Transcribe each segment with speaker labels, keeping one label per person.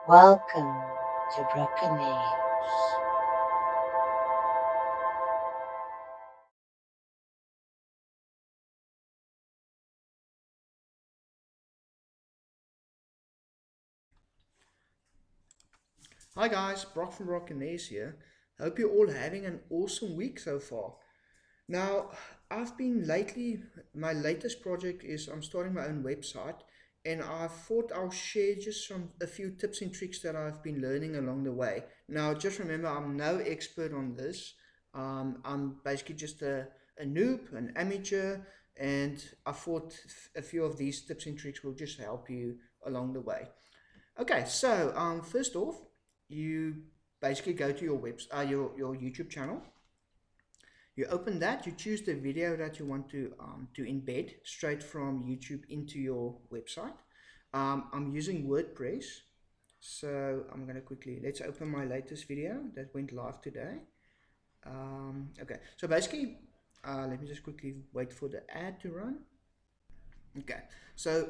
Speaker 1: Welcome to Broken Names.
Speaker 2: Hi guys, Brock from Rock and Nays here. Hope you're all having an awesome week so far. Now, my latest project is I'm starting my own website, and I thought I'll share just a few tips and tricks that I've been learning along the way. Now, just remember, I'm no expert on this. I'm basically just a noob, an amateur, and I thought a few of these tips and tricks will just help you along the way. Okay, so first off, you basically go to your YouTube channel. You open that, you choose the video that you want to embed straight from YouTube into your website. I'm using WordPress, so I'm gonna let's open my latest video that went live today. Okay, so basically, let me just quickly wait for the ad to run. Okay, so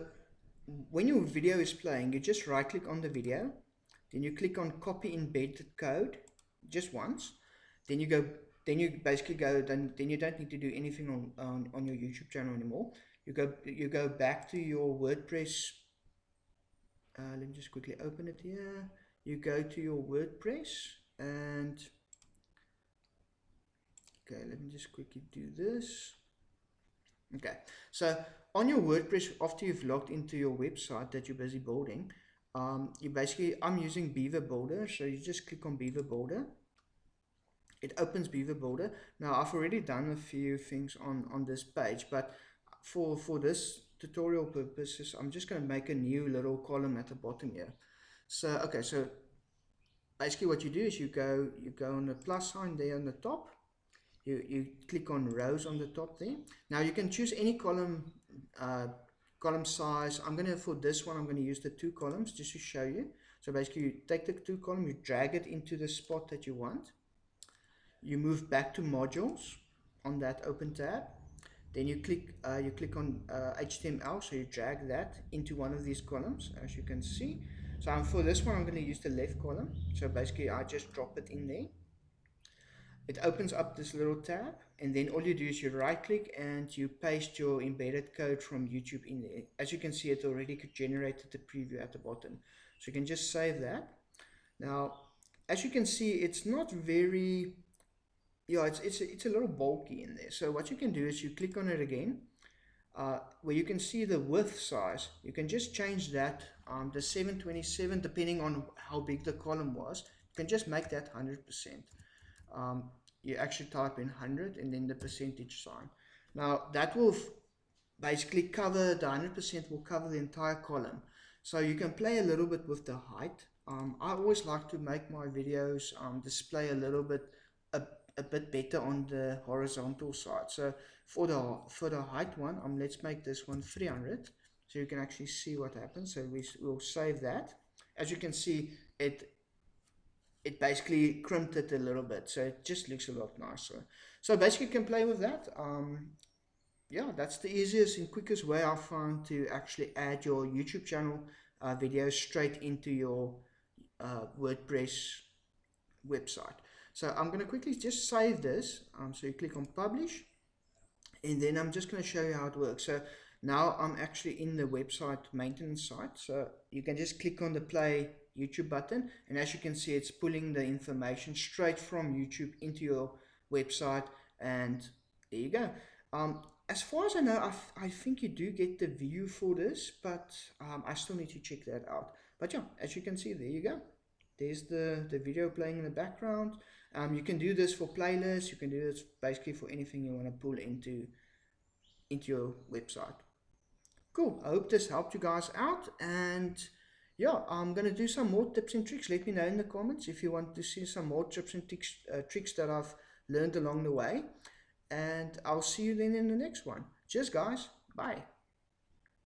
Speaker 2: when your video is playing, you just right click on the video, then you click on copy embedded code just once, then you go, then you basically go, then you don't need to do anything on your YouTube channel anymore. You go back to your WordPress. Let me just quickly open it here. You go to your WordPress and okay, let me just quickly do this. Okay, so on your WordPress, after you've logged into your website that you're busy building, I'm using Beaver Builder, so you just click on Beaver Builder. It opens Beaver Builder. Now, I've already done a few things on this page, but for this tutorial purposes, I'm just going to make a new little column at the bottom here. So, okay, so basically what you do is you go on the plus sign there on the top, you click on rows on the top there. Now you can choose any column size. For this one, I'm going to use the 2 columns just to show you. So basically you take the 2 column, you drag it into the spot that you want. You move back to modules on that open tab. Then you click on HTML, so you drag that into one of these columns, as you can see. So for this one, I'm going to use the left column. So basically I just drop it in there. It opens up this little tab, and then all you do is you right click and you paste your embedded code from YouTube in there. As you can see, it already generated the preview at the bottom, so you can just save that. Now, as you can see, it's not very, yeah, it's a little bulky in there. So what you can do is you click on it again, where you can see the width size. You can just change that, the 727, depending on how big the column was. You can just make that 100%. You actually type in 100 and then the percentage sign. Now that will basically cover, the 100% will cover the entire column. So you can play a little bit with the height. I always like to make my videos display a little bit a bit better on the horizontal side. So for the height one, let's make this one 300, so you can actually see what happens. So we'll save that. As you can see, it basically crimped it a little bit, so it just looks a lot nicer. So basically you can play with that. Yeah, that's the easiest and quickest way I found to actually add your YouTube channel videos straight into your WordPress website. So I'm going to quickly just save this. So you click on publish, and then I'm just going to show you how it works. So now I'm actually in the website maintenance site, so you can just click on the play YouTube button, and as you can see, it's pulling the information straight from YouTube into your website, and there you go. As far as I know, I think you do get the view for this, but I still need to check that out. But yeah, as you can see, there you go. There's the video playing in the background. You can do this for playlists. You can do this basically for anything you want to pull into your website. Cool. I hope this helped you guys out. And yeah, I'm going to do some more tips and tricks. Let me know in the comments if you want to see some more tips and tricks that I've learned along the way. And I'll see you then in the next one. Cheers, guys. Bye.